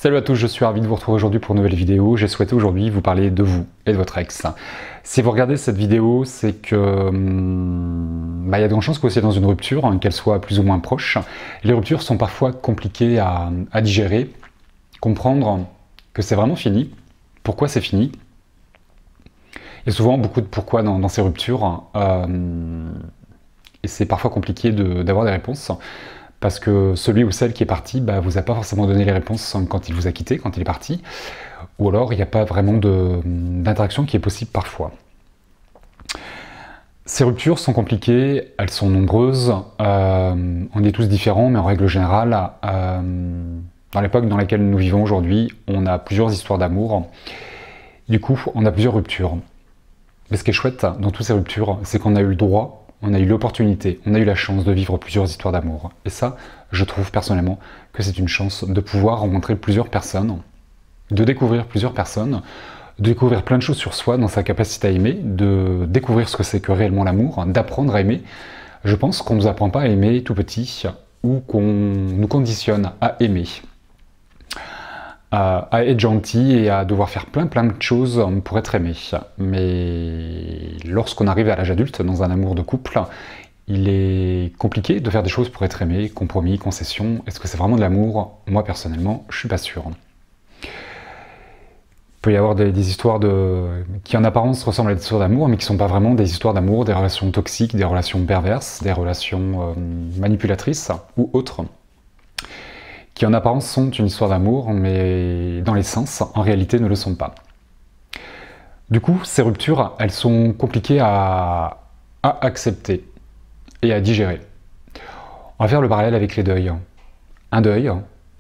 Salut à tous, je suis ravi de vous retrouver aujourd'hui pour une nouvelle vidéo. J'ai souhaité aujourd'hui vous parler de vous et de votre ex. Si vous regardez cette vidéo, c'est que il y a de grandes chances que vous soyez dans une rupture, qu'elle soit plus ou moins proche. Les ruptures sont parfois compliquées à digérer, comprendre que c'est vraiment fini, pourquoi c'est fini. Il y a souvent beaucoup de pourquoi dans ces ruptures, et c'est parfois compliqué d'avoir des réponses. Parce que celui ou celle qui est parti vous a pas forcément donné les réponses quand il vous a quitté, quand il est parti, ou alors il n'y a pas vraiment d'interaction qui est possible parfois. Ces ruptures sont compliquées, elles sont nombreuses, on est tous différents, mais en règle générale, dans l'époque dans laquelle nous vivons aujourd'hui, on a plusieurs histoires d'amour, du coup on a plusieurs ruptures. Mais ce qui est chouette dans toutes ces ruptures, c'est qu'on a eu le droit, on a eu l'opportunité, on a eu la chance de vivre plusieurs histoires d'amour. Et ça, je trouve personnellement que c'est une chance de pouvoir rencontrer plusieurs personnes, de découvrir plusieurs personnes, de découvrir plein de choses sur soi dans sa capacité à aimer, de découvrir ce que c'est que réellement l'amour, d'apprendre à aimer. Je pense qu'on ne nous apprend pas à aimer tout petit ou qu'on nous conditionne à aimer, à être gentil et à devoir faire plein de choses pour être aimé. Mais lorsqu'on arrive à l'âge adulte, dans un amour de couple, il est compliqué de faire des choses pour être aimé, compromis, concession. Est-ce que c'est vraiment de l'amour? Moi personnellement, je suis pas sûr. Il peut y avoir des histoires qui en apparence ressemblent à des histoires d'amour, mais qui ne sont pas vraiment des histoires d'amour, des relations toxiques, des relations perverses, des relations manipulatrices ou autres, qui en apparence sont une histoire d'amour, mais dans l'essence, en réalité, ne le sont pas. Du coup, ces ruptures, elles sont compliquées à accepter et à digérer. On va faire le parallèle avec les deuils. Un deuil,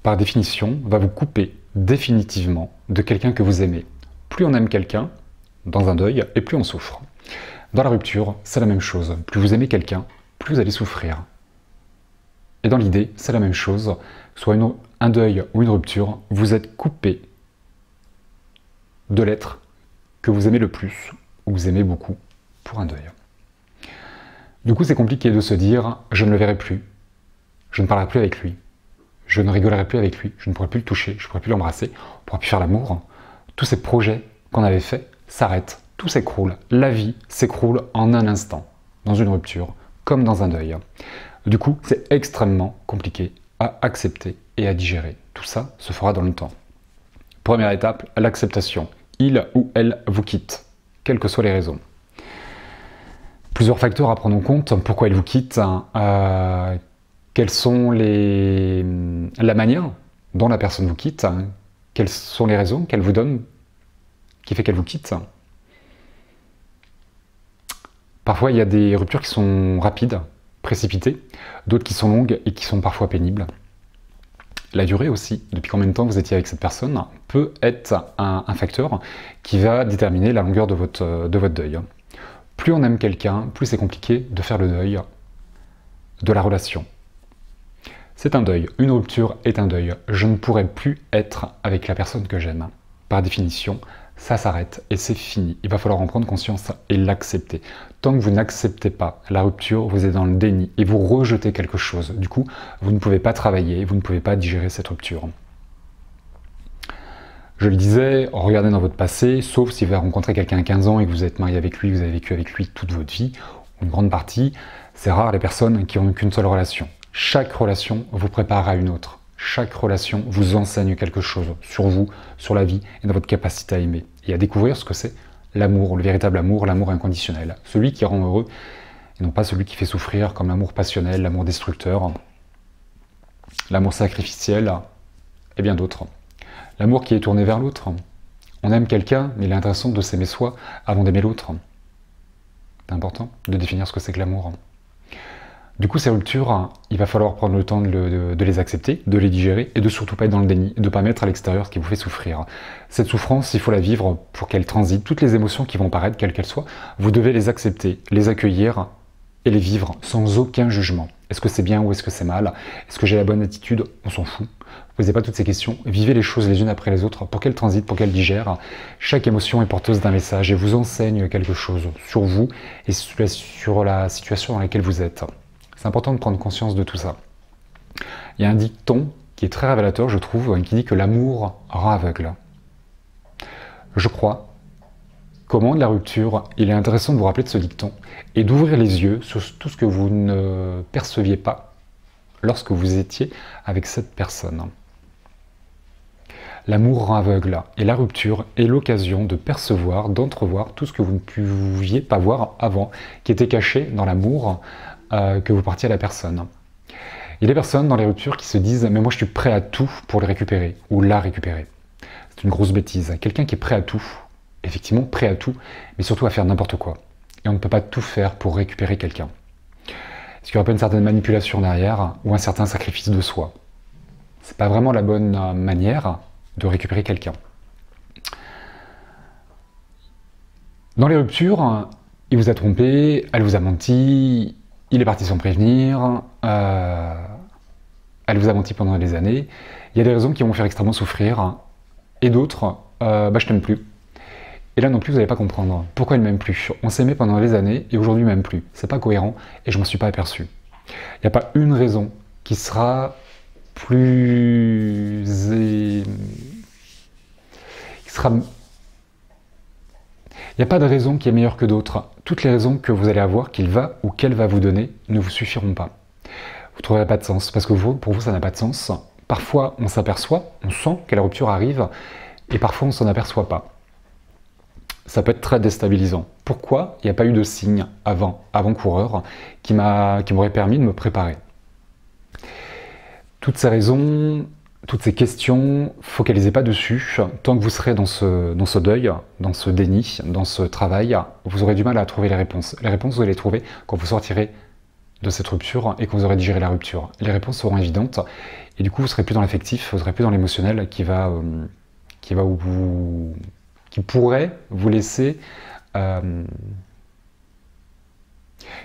par définition, va vous couper définitivement de quelqu'un que vous aimez. Plus on aime quelqu'un, dans un deuil, et plus on souffre. Dans la rupture, c'est la même chose. Plus vous aimez quelqu'un, plus vous allez souffrir. Et dans l'idée, c'est la même chose. Soit un deuil ou une rupture, vous êtes coupé de l'être que vous aimez le plus, ou vous aimez beaucoup, pour un deuil. Du coup, c'est compliqué de se dire « je ne le verrai plus, je ne parlerai plus avec lui, je ne rigolerai plus avec lui, je ne pourrai plus le toucher, je ne pourrai plus l'embrasser, on ne pourra plus faire l'amour ». Tous ces projets qu'on avait faits s'arrêtent, tout s'écroule, la vie s'écroule en un instant, dans une rupture, comme dans un deuil. Du coup, c'est extrêmement compliqué à accepter et à digérer. Tout ça se fera dans le temps. Première étape, l'acceptation. Il ou elle vous quitte, quelles que soient les raisons. Plusieurs facteurs à prendre en compte. Pourquoi elle vous quitte, quelles sont la manière dont la personne vous quitte, quelles sont les raisons qu'elle vous donne qui fait qu'elle vous quitte. Parfois, il y a des ruptures qui sont rapides, précipitées, d'autres qui sont longues et qui sont parfois pénibles. La durée aussi, depuis combien de temps vous étiez avec cette personne, peut être un facteur qui va déterminer la longueur de votre deuil. Plus on aime quelqu'un, plus c'est compliqué de faire le deuil de la relation. C'est un deuil, une rupture est un deuil. Je ne pourrai plus être avec la personne que j'aime. Par définition, ça s'arrête et c'est fini. Il va falloir en prendre conscience et l'accepter. Tant que vous n'acceptez pas la rupture, vous êtes dans le déni et vous rejetez quelque chose. Du coup, vous ne pouvez pas travailler, vous ne pouvez pas digérer cette rupture. Je le disais, regardez dans votre passé, sauf si vous avez rencontré quelqu'un à 15 ans et que vous êtes marié avec lui, vous avez vécu avec lui toute votre vie, ou une grande partie, c'est rare les personnes qui n'ont qu'une seule relation. Chaque relation vous prépare à une autre. Chaque relation vous enseigne quelque chose sur vous, sur la vie et dans votre capacité à aimer. Et à découvrir ce que c'est l'amour, le véritable amour, l'amour inconditionnel. Celui qui rend heureux, et non pas celui qui fait souffrir comme l'amour passionnel, l'amour destructeur, l'amour sacrificiel et bien d'autres. L'amour qui est tourné vers l'autre. On aime quelqu'un, mais il est intéressant de s'aimer soi avant d'aimer l'autre. C'est important de définir ce que c'est que l'amour. Du coup, ces ruptures, il va falloir prendre le temps de les accepter, de les digérer et de surtout pas être dans le déni, de ne pas mettre à l'extérieur ce qui vous fait souffrir. Cette souffrance, il faut la vivre pour qu'elle transite. Toutes les émotions qui vont paraître, quelles qu'elles soient, vous devez les accepter, les accueillir et les vivre sans aucun jugement. Est-ce que c'est bien ou est-ce que c'est mal? Est-ce que j'ai la bonne attitude? On s'en fout. Ne posez pas toutes ces questions. Vivez les choses les unes après les autres pour qu'elles transitent, pour qu'elles digèrent. Chaque émotion est porteuse d'un message et vous enseigne quelque chose sur vous et sur la situation dans laquelle vous êtes. C'est important de prendre conscience de tout ça. Il y a un dicton qui est très révélateur, je trouve, qui dit que l'amour rend aveugle. Je crois qu'au moment de la rupture, il est intéressant de vous rappeler de ce dicton et d'ouvrir les yeux sur tout ce que vous ne perceviez pas lorsque vous étiez avec cette personne. L'amour rend aveugle et la rupture est l'occasion de percevoir, d'entrevoir tout ce que vous ne pouviez pas voir avant, qui était caché dans l'amour que vous portiez à la personne. Il y a des personnes dans les ruptures qui se disent « mais moi je suis prêt à tout pour le récupérer ou la récupérer ». C'est une grosse bêtise. Quelqu'un qui est prêt à tout, effectivement prêt à tout, mais surtout à faire n'importe quoi. Et on ne peut pas tout faire pour récupérer quelqu'un. Est-ce qu'il n'y aurait pas une certaine manipulation derrière ou un certain sacrifice de soi? C'est pas vraiment la bonne manière de récupérer quelqu'un. Dans les ruptures, il vous a trompé, elle vous a menti, il est parti sans prévenir, elle vous a menti pendant des années. Il y a des raisons qui vont vous faire extrêmement souffrir, et d'autres, je t'aime plus. Et là non plus, vous n'allez pas comprendre. Pourquoi il ne m'aime plus? On s'aimait pendant des années, et aujourd'hui il ne m'aime plus. C'est pas cohérent, et je m'en suis pas aperçu. Il n'y a pas une raison qui sera plus... Il n'y a pas de raison qui est meilleure que d'autres. Toutes les raisons que vous allez avoir, qu'il va ou qu'elle va vous donner, ne vous suffiront pas. Vous ne trouverez pas de sens, parce que pour vous, ça n'a pas de sens. Parfois, on s'aperçoit, on sent que la rupture arrive, et parfois, on ne s'en aperçoit pas. Ça peut être très déstabilisant. Pourquoi il n'y a pas eu de signe avant-coureur qui m'aurait permis de me préparer? Toutes ces raisons, toutes ces questions, focalisez pas dessus. Tant que vous serez dans ce deuil, dans ce déni, dans ce travail, vous aurez du mal à trouver les réponses. Les réponses, vous allez les trouver quand vous sortirez de cette rupture et quand vous aurez digéré la rupture. Les réponses seront évidentes et du coup, vous serez plus dans l'affectif, vous serez plus dans l'émotionnel qui pourrait vous laisser...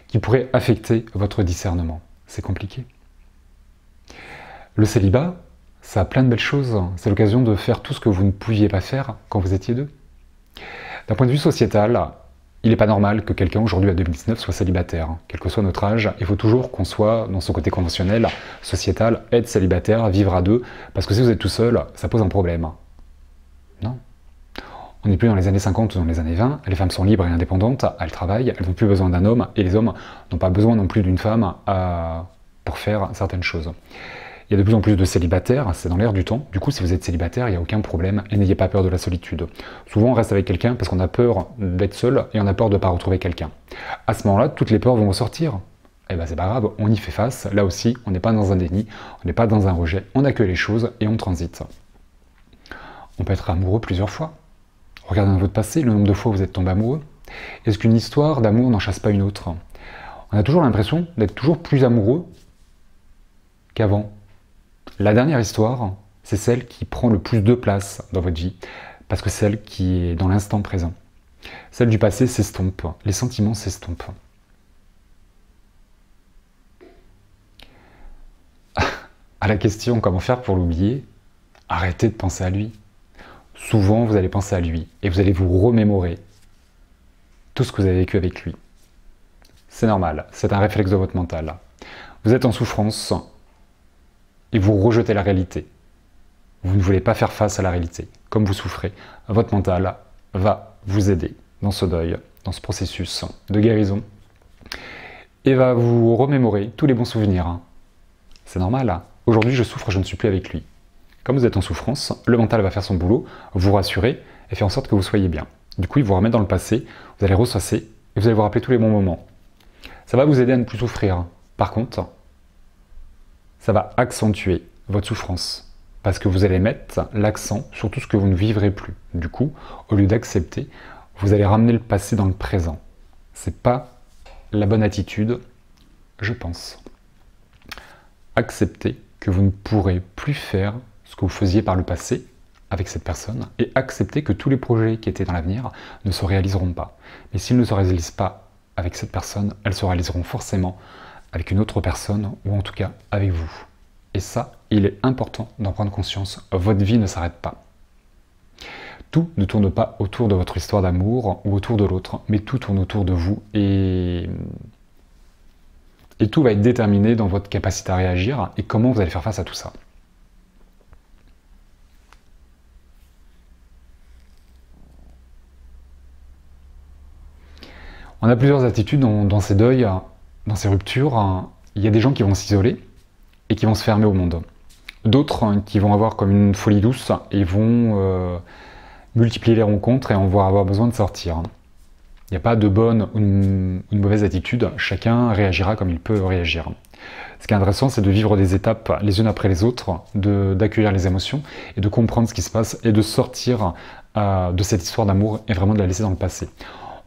qui pourrait affecter votre discernement. C'est compliqué. Le célibat, ça a plein de belles choses. C'est l'occasion de faire tout ce que vous ne pouviez pas faire quand vous étiez deux. D'un point de vue sociétal, il n'est pas normal que quelqu'un aujourd'hui à 2019 soit célibataire. Quel que soit notre âge, il faut toujours qu'on soit dans ce côté conventionnel, sociétal, être célibataire, vivre à deux, parce que si vous êtes tout seul, ça pose un problème. Non. On n'est plus dans les années 50 ou dans les années 20, les femmes sont libres et indépendantes, elles travaillent, elles n'ont plus besoin d'un homme, et les hommes n'ont pas besoin non plus d'une femme pour faire certaines choses. Il y a de plus en plus de célibataires, c'est dans l'air du temps. Du coup, si vous êtes célibataire, il n'y a aucun problème et n'ayez pas peur de la solitude. Souvent, on reste avec quelqu'un parce qu'on a peur d'être seul et on a peur de ne pas retrouver quelqu'un. À ce moment-là, toutes les peurs vont ressortir. Eh ben, c'est pas grave, on y fait face. Là aussi, on n'est pas dans un déni, on n'est pas dans un rejet, on accueille les choses et on transite. On peut être amoureux plusieurs fois. Regardez dans votre passé le nombre de fois où vous êtes tombé amoureux. Est-ce qu'une histoire d'amour n'en chasse pas une autre? On a toujours l'impression d'être toujours plus amoureux qu'avant. La dernière histoire, c'est celle qui prend le plus de place dans votre vie, parce que c'est celle qui est dans l'instant présent. Celle du passé s'estompe, les sentiments s'estompent. À la question comment faire pour l'oublier, arrêtez de penser à lui. Souvent, vous allez penser à lui et vous allez vous remémorer tout ce que vous avez vécu avec lui. C'est normal, c'est un réflexe de votre mental. Vous êtes en souffrance et vous rejetez la réalité. Vous ne voulez pas faire face à la réalité. Comme vous souffrez, votre mental va vous aider dans ce deuil, dans ce processus de guérison et va vous remémorer tous les bons souvenirs. C'est normal. Aujourd'hui, je souffre, je ne suis plus avec lui. Comme vous êtes en souffrance, le mental va faire son boulot, vous rassurer et faire en sorte que vous soyez bien. Du coup, il vous remet dans le passé, vous allez ressasser et vous allez vous rappeler tous les bons moments. Ça va vous aider à ne plus souffrir. Par contre, ça va accentuer votre souffrance parce que vous allez mettre l'accent sur tout ce que vous ne vivrez plus. Du coup, au lieu d'accepter, vous allez ramener le passé dans le présent. C'est pas la bonne attitude, je pense. Acceptez que vous ne pourrez plus faire ce que vous faisiez par le passé avec cette personne et accepter que tous les projets qui étaient dans l'avenir ne se réaliseront pas. Mais s'ils ne se réalisent pas avec cette personne, elles se réaliseront forcément avec une autre personne ou en tout cas avec vous. Et ça, il est important d'en prendre conscience. Votre vie ne s'arrête pas. Tout ne tourne pas autour de votre histoire d'amour ou autour de l'autre, mais tout tourne autour de vous et tout va être déterminé dans votre capacité à réagir et comment vous allez faire face à tout ça. On a plusieurs attitudes dans ces deuils, dans ces ruptures. Il y a des gens qui vont s'isoler et qui vont se fermer au monde. D'autres qui vont avoir comme une folie douce et vont multiplier les rencontres et on va avoir besoin de sortir. Il n'y a pas de bonne ou une mauvaise attitude, chacun réagira comme il peut réagir. Ce qui est intéressant, c'est de vivre des étapes les unes après les autres, d'accueillir les émotions et de comprendre ce qui se passe et de sortir de cette histoire d'amour et vraiment de la laisser dans le passé.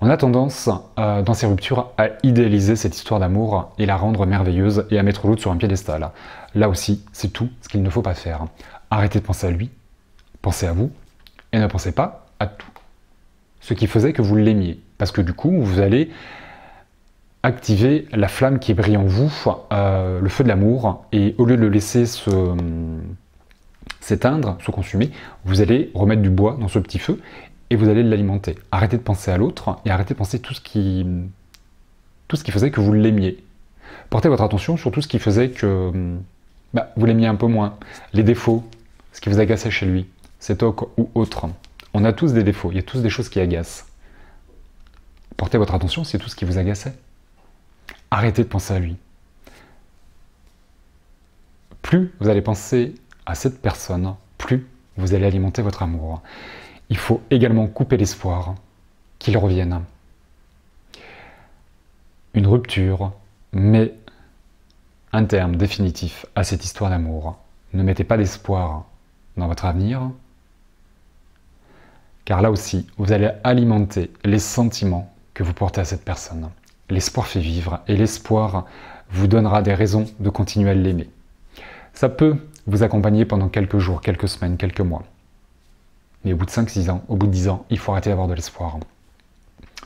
On a tendance, dans ces ruptures, à idéaliser cette histoire d'amour et la rendre merveilleuse et à mettre l'autre sur un piédestal. Là aussi, c'est tout ce qu'il ne faut pas faire. Arrêtez de penser à lui, pensez à vous, et ne pensez pas à tout. Ce qui faisait que vous l'aimiez. Parce que du coup, vous allez activer la flamme qui brille en vous, le feu de l'amour, et au lieu de le laisser s'éteindre, se consumer, vous allez remettre du bois dans ce petit feu, et vous allez l'alimenter. Arrêtez de penser à l'autre, et arrêtez de penser tout ce qui faisait que vous l'aimiez. Portez votre attention sur tout ce qui faisait que vous l'aimiez un peu moins. Les défauts, ce qui vous agaçait chez lui, cet toc ou autre. On a tous des défauts, il y a tous des choses qui agacent. Portez votre attention sur tout ce qui vous agaçait. Arrêtez de penser à lui. Plus vous allez penser à cette personne, plus vous allez alimenter votre amour. Il faut également couper l'espoir qu'il revienne. Une rupture met un terme définitif à cette histoire d'amour. Ne mettez pas d'espoir dans votre avenir, car là aussi, vous allez alimenter les sentiments que vous portez à cette personne. L'espoir fait vivre et l'espoir vous donnera des raisons de continuer à l'aimer. Ça peut vous accompagner pendant quelques jours, quelques semaines, quelques mois. Mais au bout de 5-6 ans, au bout de 10 ans, il faut arrêter d'avoir de l'espoir.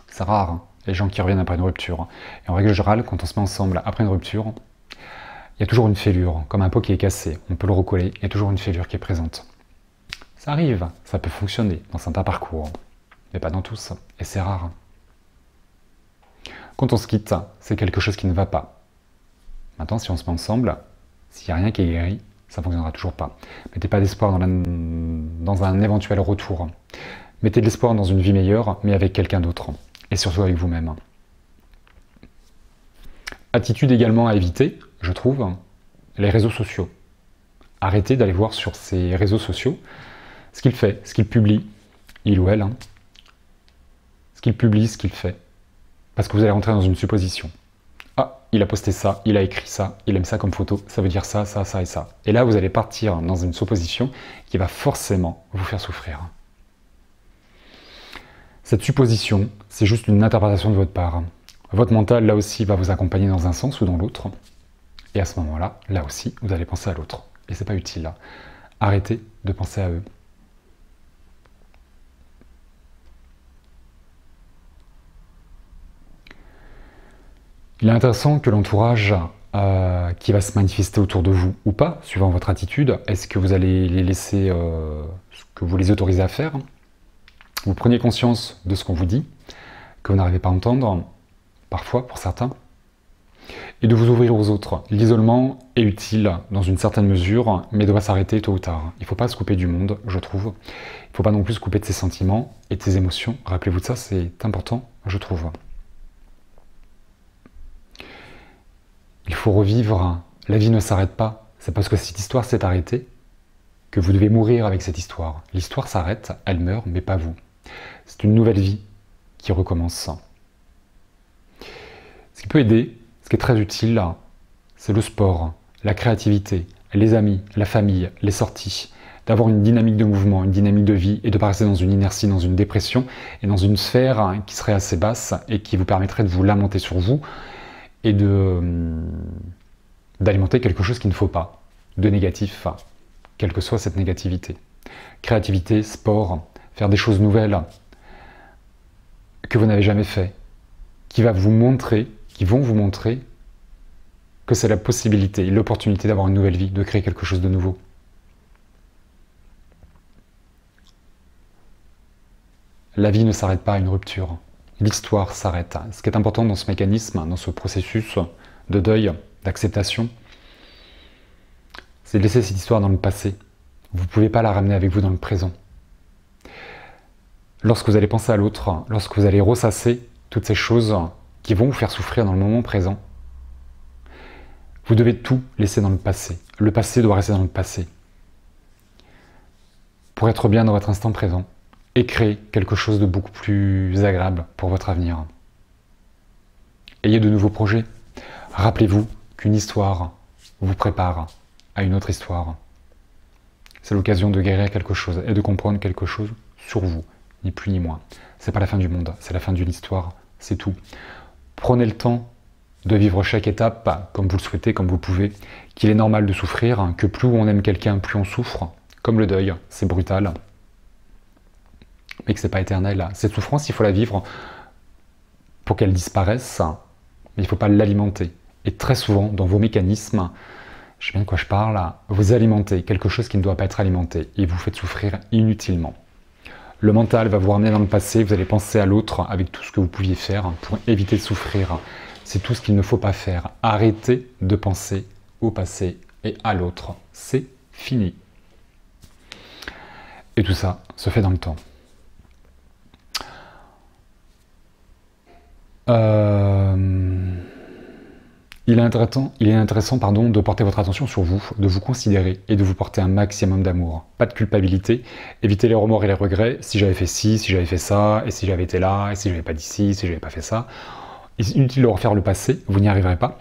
C'est rare, les gens qui reviennent après une rupture. Et en règle générale, quand on se met ensemble après une rupture, il y a toujours une fêlure, comme un pot qui est cassé. On peut le recoller, il y a toujours une fêlure qui est présente. Ça arrive, ça peut fonctionner dans certains parcours, mais pas dans tous, et c'est rare. Quand on se quitte, c'est quelque chose qui ne va pas. Maintenant, si on se met ensemble, s'il n'y a rien qui est guéri, ça ne fonctionnera toujours pas. Mettez pas d'espoir dans un éventuel retour. Mettez de l'espoir dans une vie meilleure, mais avec quelqu'un d'autre. Et surtout avec vous-même. Attitude également à éviter, je trouve, les réseaux sociaux. Arrêtez d'aller voir sur ces réseaux sociaux ce qu'il fait, ce qu'il publie, il ou elle, ce qu'il publie, ce qu'il fait. Parce que vous allez rentrer dans une supposition. Ah, il a posté ça, il a écrit ça, il aime ça comme photo, ça veut dire ça, ça, ça et ça. Et là, vous allez partir dans une supposition qui va forcément vous faire souffrir. Cette supposition, c'est juste une interprétation de votre part. Votre mental, là aussi, va vous accompagner dans un sens ou dans l'autre. Et à ce moment-là, là aussi, vous allez penser à l'autre. Et c'est pas utile. Arrêtez de penser à eux. Il est intéressant que l'entourage qui va se manifester autour de vous ou pas, suivant votre attitude, est-ce que vous allez les laisser ce que vous les autorisez à faire? Vous preniez conscience de ce qu'on vous dit, que vous n'arrivez pas à entendre, parfois pour certains, et de vous ouvrir aux autres. L'isolement est utile dans une certaine mesure, mais doit s'arrêter tôt ou tard. Il ne faut pas se couper du monde, je trouve. Il ne faut pas non plus se couper de ses sentiments et de ses émotions. Rappelez-vous de ça, c'est important, je trouve. Il faut revivre, la vie ne s'arrête pas. C'est parce que cette histoire s'est arrêtée que vous devez mourir avec cette histoire. L'histoire s'arrête, elle meurt, mais pas vous. C'est une nouvelle vie qui recommence. Ce qui peut aider, ce qui est très utile, c'est le sport, la créativité, les amis, la famille, les sorties, d'avoir une dynamique de mouvement, une dynamique de vie et de ne pas rester dans une inertie, dans une dépression et dans une sphère qui serait assez basse et qui vous permettrait de vous lamenter sur vous et d'alimenter quelque chose qu'il ne faut pas, de négatif, quelle que soit cette négativité. Créativité, sport, faire des choses nouvelles que vous n'avez jamais fait, qui vont vous montrer que c'est la possibilité, l'opportunité d'avoir une nouvelle vie, de créer quelque chose de nouveau. La vie ne s'arrête pas à une rupture. L'histoire s'arrête. Ce qui est important dans ce mécanisme, dans ce processus de deuil, d'acceptation, c'est de laisser cette histoire dans le passé. Vous ne pouvez pas la ramener avec vous dans le présent. Lorsque vous allez penser à l'autre, lorsque vous allez ressasser toutes ces choses qui vont vous faire souffrir dans le moment présent, vous devez tout laisser dans le passé. Le passé doit rester dans le passé. Pour être bien dans votre instant présent et créer quelque chose de beaucoup plus agréable pour votre avenir. Ayez de nouveaux projets. Rappelez-vous qu'une histoire vous prépare à une autre histoire. C'est l'occasion de guérir quelque chose et de comprendre quelque chose sur vous, ni plus ni moins. C'est pas la fin du monde, c'est la fin d'une histoire, c'est tout. Prenez le temps de vivre chaque étape comme vous le souhaitez, comme vous pouvez, qu'il est normal de souffrir, que plus on aime quelqu'un, plus on souffre, comme le deuil, c'est brutal, mais que c'est pas éternel. Cette souffrance, il faut la vivre pour qu'elle disparaisse, mais il ne faut pas l'alimenter. Et très souvent, dans vos mécanismes, je sais bien de quoi je parle, vous alimentez quelque chose qui ne doit pas être alimenté, et vous faites souffrir inutilement. Le mental va vous ramener dans le passé, vous allez penser à l'autre avec tout ce que vous pouviez faire pour éviter de souffrir. C'est tout ce qu'il ne faut pas faire. Arrêtez de penser au passé et à l'autre. C'est fini. Et tout ça se fait dans le temps. Il est intéressant de porter votre attention sur vous, de vous considérer et de vous porter un maximum d'amour. Pas de culpabilité, évitez les remords et les regrets. Si j'avais fait ci, si j'avais fait ça, et si j'avais été là, et si j'avais pas dit ci, si j'avais pas fait ça. Inutile de refaire le passé, vous n'y arriverez pas.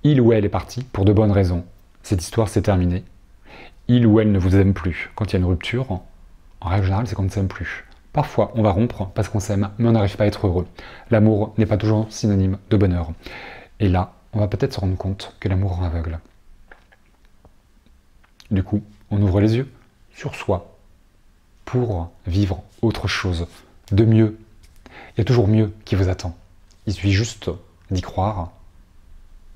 Il ou elle est parti pour de bonnes raisons. Cette histoire s'est terminée. Il ou elle ne vous aime plus. Quand il y a une rupture, en règle générale, c'est qu'on ne s'aime plus. Parfois, on va rompre parce qu'on s'aime, mais on n'arrive pas à être heureux. L'amour n'est pas toujours synonyme de bonheur. Et là, on va peut-être se rendre compte que l'amour rend aveugle. Du coup, on ouvre les yeux sur soi pour vivre autre chose, de mieux. Il y a toujours mieux qui vous attend. Il suffit juste d'y croire,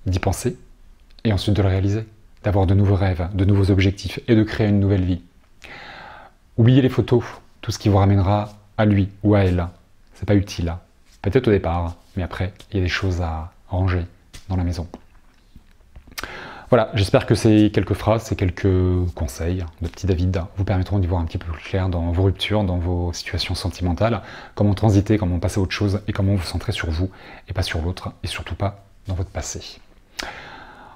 d'y penser, et ensuite de le réaliser, d'avoir de nouveaux rêves, de nouveaux objectifs, et de créer une nouvelle vie. Oubliez les photos, tout ce qui vous ramènera à lui ou à elle. C'est pas utile, peut-être au départ, mais après, il y a des choses à ranger dans la maison. Voilà, j'espère que ces quelques phrases, ces quelques conseils de petit David vous permettront d'y voir un petit peu plus clair dans vos ruptures, dans vos situations sentimentales, comment transiter, comment passer à autre chose et comment vous centrer sur vous et pas sur l'autre et surtout pas dans votre passé.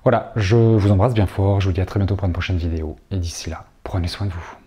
Voilà, je vous embrasse bien fort, je vous dis à très bientôt pour une prochaine vidéo et d'ici là, prenez soin de vous.